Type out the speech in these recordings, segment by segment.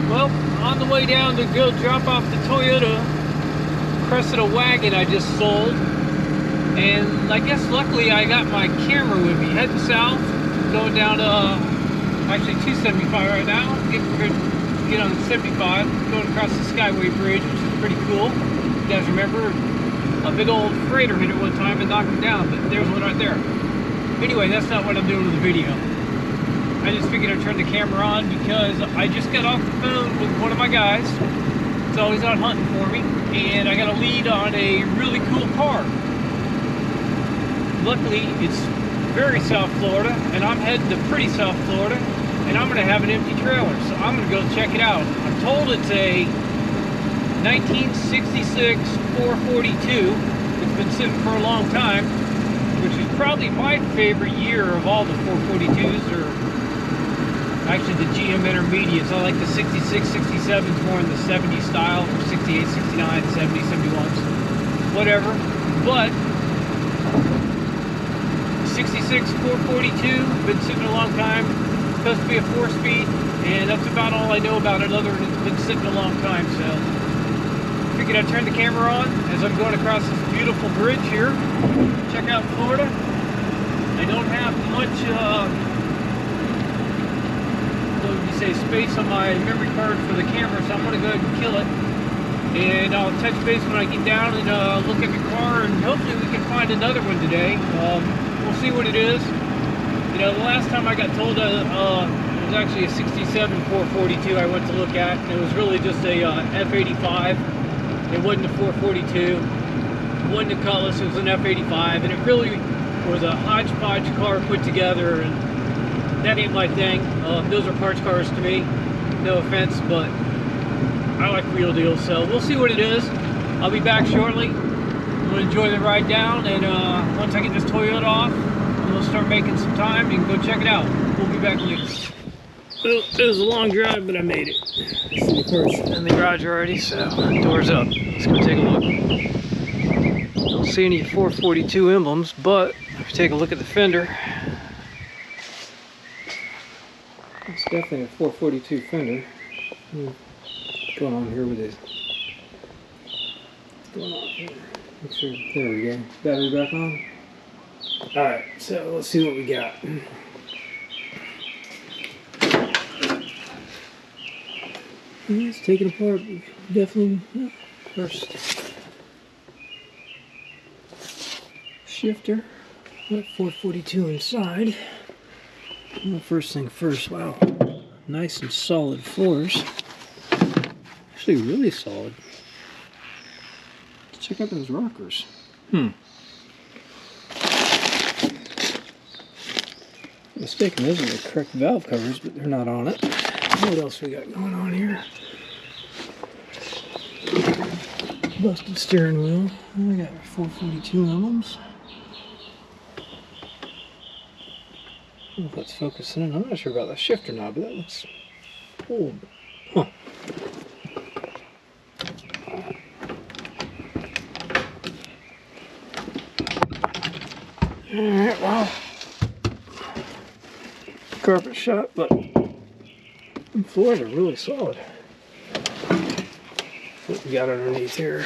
Well, on the way down to go drop off the Toyota Cressida wagon I just sold, and I guess luckily I got my camera with me. Heading south, going down to actually 275 right now. Get on 75, going across the Skyway Bridge, which is pretty cool. You guys remember a big old freighter hit it one time and knocked him down, but there's one right there. Anyway, that's not what I'm doing with the video. I just figured I'd turn the camera on because I just got off the phone with one of my guys. He's always out hunting for me, and I got a lead on a really cool car. Luckily, it's very South Florida, and I'm heading to pretty South Florida, and I'm going to have an empty trailer, so I'm going to go check it out. I'm told it's a 1966 442. It's been sitting for a long time, which is probably my favorite year of all the 442s, or actually the GM Intermediates. I like the 66, 67s more in the 70s style, or 68, 69, 70, 71s, whatever. But 66 442, been sitting a long time, supposed to be a 4-speed, and that's about all I know about it, other than it's been sitting a long time. So figured I'd turn the camera on as I'm going across this beautiful bridge here. Check out Florida. I don't have much what would you say, space on my memory card for the camera, so I'm going to go ahead and kill it, and I'll touch base when I get down and look at the car, and hopefully we can find another one today. We'll see what it is. You know, the last time I got told it was actually a 67 442 I went to look at, and it was really just a F.85. It wasn't a 442, it wasn't a Cutlass, it was an F.85, and it really was a hodgepodge car put together, and that ain't my thing. Those are parts cars to me, no offense, but I like real deals, so we'll see what it is. I'll be back shortly. I'm going to enjoy the ride down, and once I get this Toyota off, I'm going to start making some time and go check it out. We'll be back later. Well, it was a long drive, but I made it. See the car's in the garage already, so door's up. Let's go take a look. Don't see any 442 emblems, but if you take a look at the fender, it's definitely a 442 fender. What's going on here with this? What's going on here? Make sure, there we go. Battery back on. Alright, so let's see what we got. Let's take it apart. Definitely, first shifter. Got 442 inside. Well, first thing first, wow. Nice and solid floors. Actually, really solid. Let's check out those rockers. Mistaken, those are the correct valve covers, but they're not on it. What else we got going on here? Busted steering wheel. We got 442 emblems. I don't know if that's focusing in. I'm not sure about that shifter knob, but that looks old. Huh. Alright, well, carpet shot, but the floors are really solid. What we got underneath here?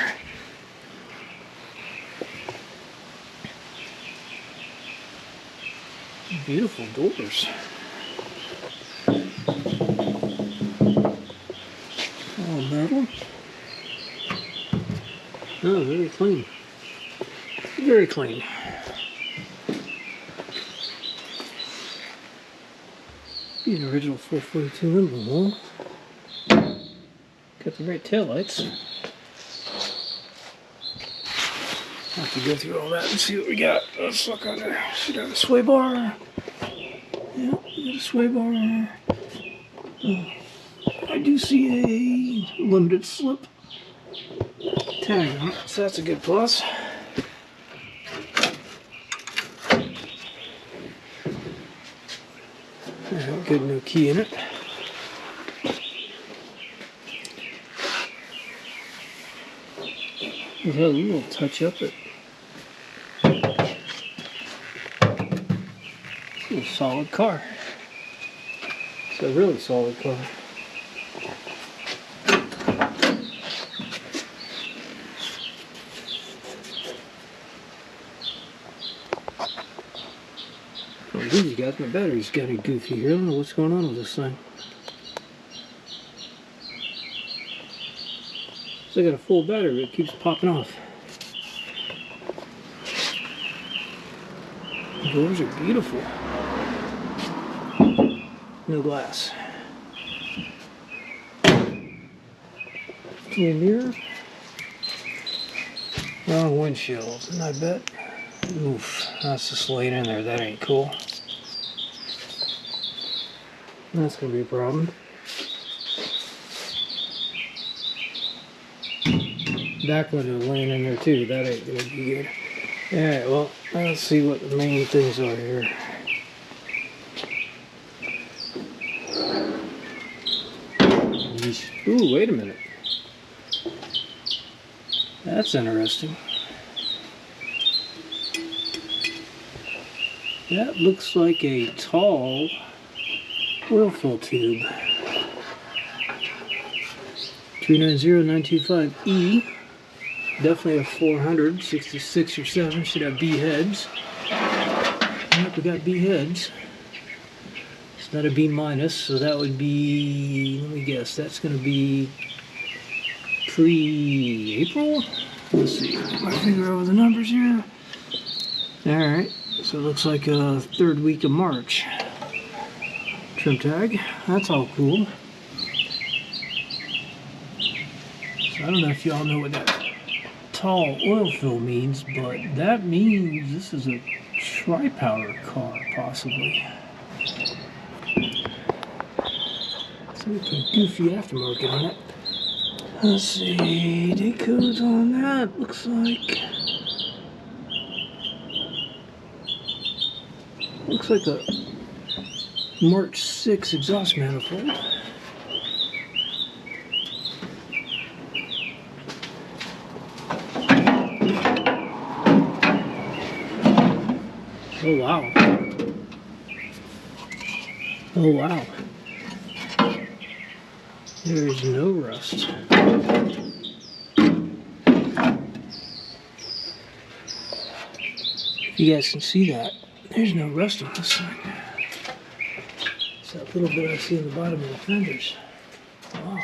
Beautiful doors. All metal. Oh, very clean. Very clean. Be an original 442 emblem, huh? Got the right taillights. I'll have to go through all that and see what we got. Let's look under. Should have a sway bar. Yeah, we got a sway bar. I do see a limited slip tag on it, so that's a good plus. Good, no key in it. It has a little touch up it. It's a solid car. It's a really solid car. Geez, guys, my battery's getting goofy here. I don't know what's going on with this thing. So I got a full battery, but it keeps popping off. The doors are beautiful. No glass. Little mirror. Wrong windshield, and I bet. Oof, that's just laid in there. That ain't cool. That's gonna be a problem. Back window laying in there too. That ain't gonna be good. Alright, well, let's see what the main things are here. Ooh, wait a minute. That's interesting. That looks like a tall oil fill tube. 390925E. Definitely a 466 or 7. Should have B heads. Yep, we got B heads. It's not a B minus, so that would be, let me guess, that's going to be pre-April? Let's see, I figure over the numbers here. Alright, so it looks like a third week of March. Trim tag, that's all cool. So I don't know if y'all know what that tall oil fill means, but that means this is a tri-power car, possibly. So we put goofy aftermarket on it. Let's see, date codes on that, looks like a March 6 exhaust manifold. Oh wow. Oh wow. There's no rust. If you guys can see that, there's no rust on this thing. It's that little bit I see in the bottom of the fenders. Wow.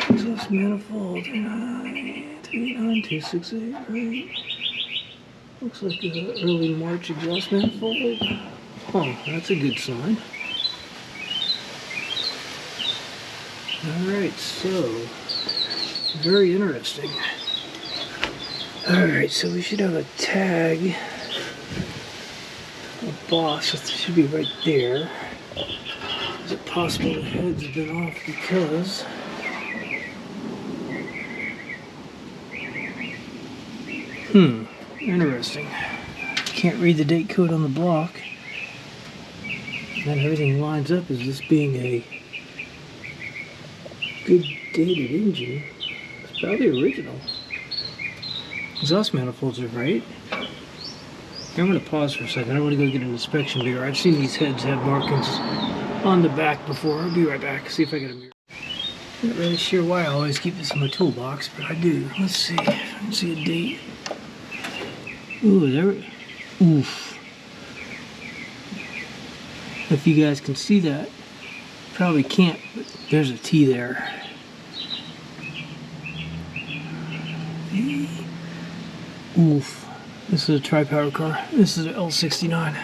Exhaust manifold 39268, right? Looks like an early March exhaust manifold. Oh, that's a good sign. Alright, so very interesting. Alright, so we should have a tag, a boss, it should be right there. Is it possible the heads have been off because interesting. Can't read the date code on the block. And everything lines up as this being a good dated engine. It's probably original. Exhaust manifolds are right. I'm going to pause for a second. I want to go get an inspection mirror. I've seen these heads have markings on the back before. I'll be right back. See if I get a mirror. Not really sure why I always keep this in my toolbox, but I do. Let's see. I can see a date. Ooh, there. Oof. If you guys can see that, probably can't, but there's a T there. Oof. This is a tri-power car. This is an L69.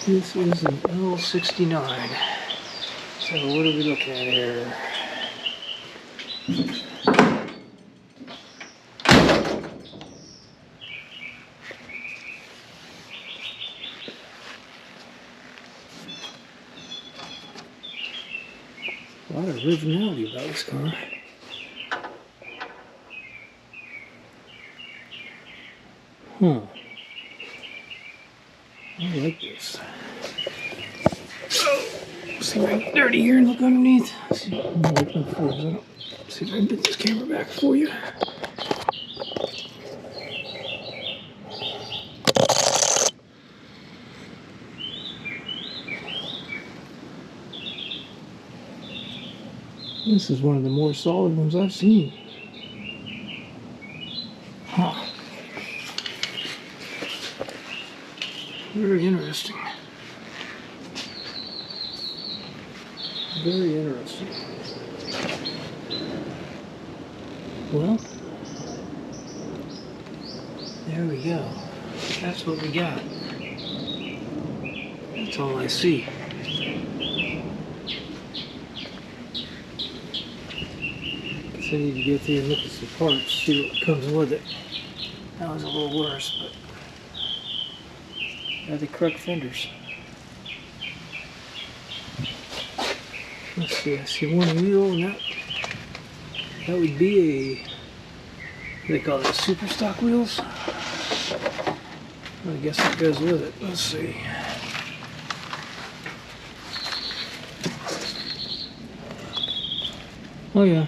This is an L69. So what are we looking at here? A lot of originality about this car. Huh. I like this. Oh, see if I get dirty here and look underneath. See if I can open the floors up. See if I can get this camera back for you. This is one of the more solid ones I've seen. Huh. Very interesting. Very interesting. Well, there we go. That's what we got. That's all I see. Guess I need to go through and look at some parts, see what comes with it. That was a little worse, but got the correct fenders. Let's see, I see one wheel, and that would be a, what do they call it, super stock wheels? I guess it goes with it. Let's see. Oh yeah.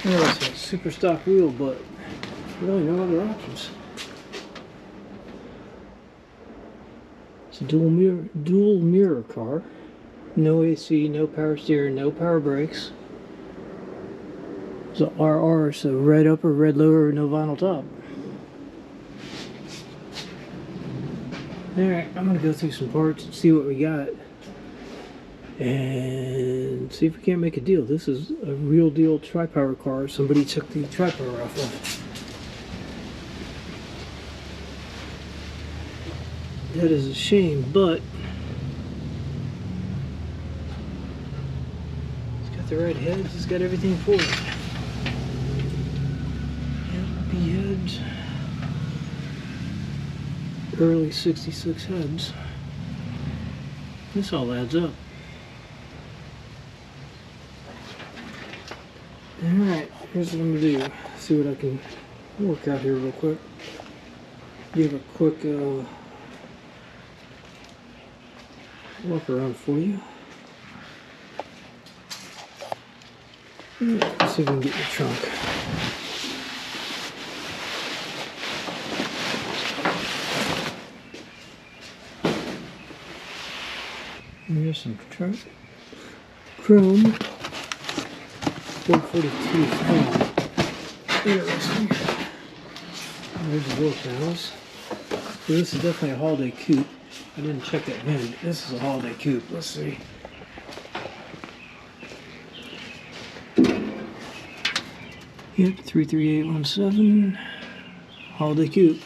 There's a super stock wheel, but really no other options. It's a dual mirror car. No AC, no power steering, no power brakes. It's a RR, so red upper, red lower, no vinyl top. Alright, I'm gonna go through some parts and see what we got. And see if we can't make a deal. This is a real deal tri-power car. Somebody took the tri-power off of. That is a shame, but it's got the right heads, it's got everything for it. B heads. Early 66 heads. This all adds up. Alright, here's what I'm going to do. See what I can work out here real quick. Give a quick walk around for you. Let's see if we can get in the trunk. Here's some chrome 442 foam. Interesting. There's the door panels. So this is definitely a holiday coupe. I didn't check that VIN. This is a holiday coupe. Let's see. Yep, 33817. Holiday coupe.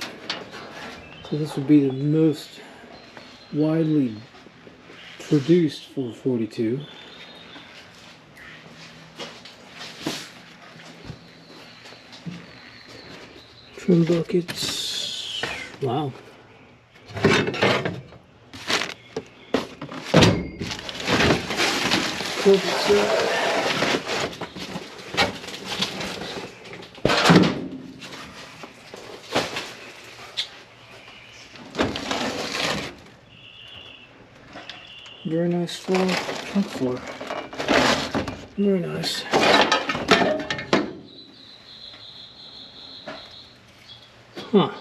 So this would be the most widely produced 442. Trim buckets. Wow. Corporate set. Very nice floor, trunk floor. Very nice. Huh.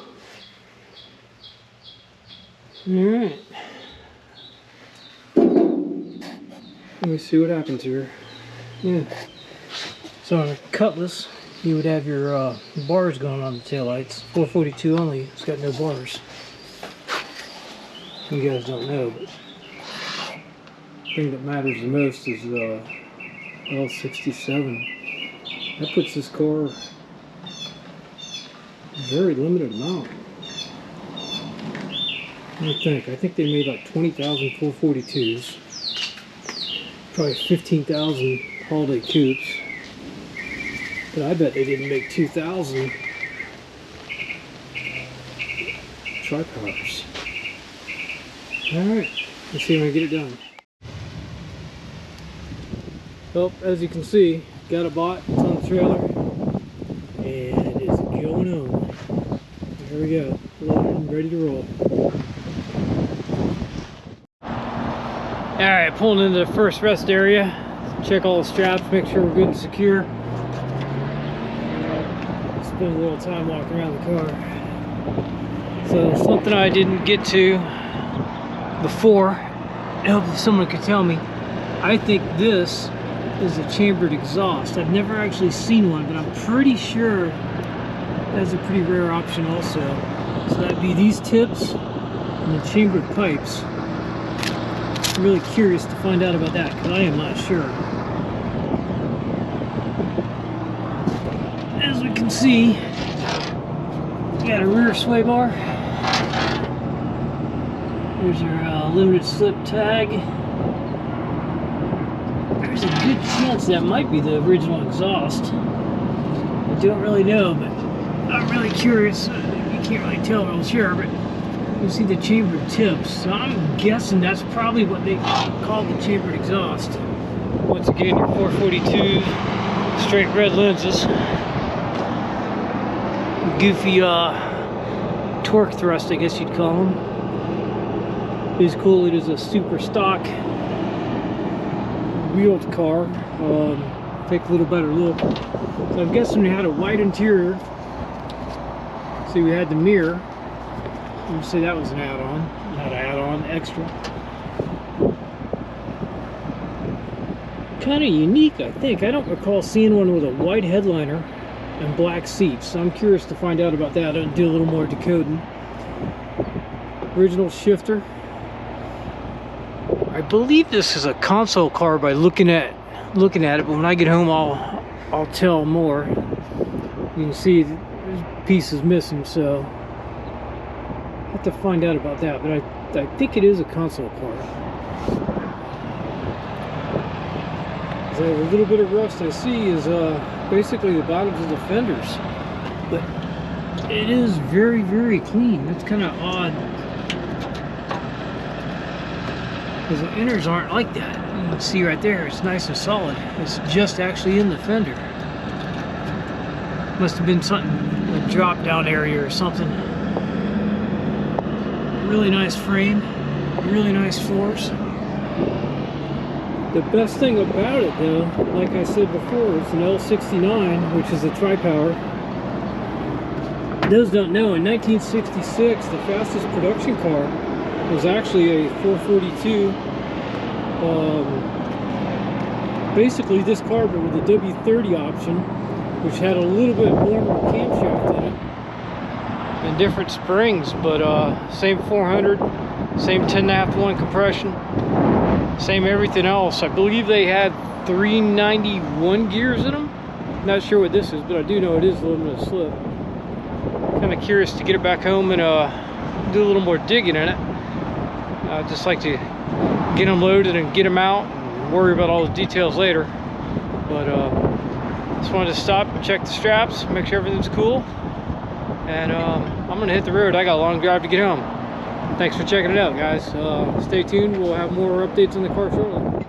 Alright. Let me see what happens here. Yeah. So on a Cutlass, you would have your bars going on the taillights. 442 only, it's got no bars. You guys don't know, but the thing that matters the most is L67. That puts this car very limited amount. What do you think? I think they made like 20,000 442s, probably 15,000 holiday coupes, but I bet they didn't make 2,000 tri-powers. Alright, let's see if I can get it done. Well, as you can see, got it bought, it's on the trailer, and it's going on. There we go, loaded and ready to roll. Alright, pulling into the first rest area, check all the straps, make sure we're good and secure. Spend a little time walking around the car. So something I didn't get to before, I hope someone could tell me. I think this is a chambered exhaust. I've never actually seen one, but I'm pretty sure that's a pretty rare option also. So that'd be these tips and the chambered pipes. I'm really curious to find out about that because I am not sure. As we can see, we got a rear sway bar. Here's our limited slip tag. There's a good chance that might be the original exhaust. I don't really know, but I'm really curious. You can't really tell real sure, but you see the chambered tips. So I'm guessing that's probably what they call the chambered exhaust. Once again, your 442 straight red lenses. Goofy torque thrust, I guess you'd call them. It is cool. It is a super stock wheeled car. Take a little better look. So I'm guessing we had a white interior. See, we had the mirror. Let me say that was an add-on. Not an add-on, extra. Kind of unique, I think. I don't recall seeing one with a white headliner and black seats. So I'm curious to find out about that. I'll do a little more decoding. Original shifter. I believe this is a console car by looking at it, but when I get home I'll tell more. You can see there's pieces missing, so I have to find out about that, but I think it is a console car. So a little bit of rust I see is basically the bottoms of the fenders, but it is very, very clean. That's kind of odd, because the inners aren't like that. You can see right there, it's nice and solid. It's just actually in the fender. Must have been something, a drop down area or something. Really nice frame, really nice floors. The best thing about it though, like I said before, it's an L69, which is a tri-power. Those don't know, in 1966, the fastest production car was actually a 442. Basically this car, but with the W30 option, which had a little bit warmer camshaft in it and different springs, but same 400, same 10.5 to 1 compression, same everything else. I believe they had 391 gears in them. Not sure what this is, but I do know it is limited slip. Kind of curious to get it back home and do a little more digging in it. I'd just like to get them loaded and get them out and worry about all the details later. But just wanted to stop and check the straps, make sure everything's cool. And I'm gonna hit the road. I got a long drive to get home. Thanks for checking it out, guys. Stay tuned. We'll have more updates on the car shortly.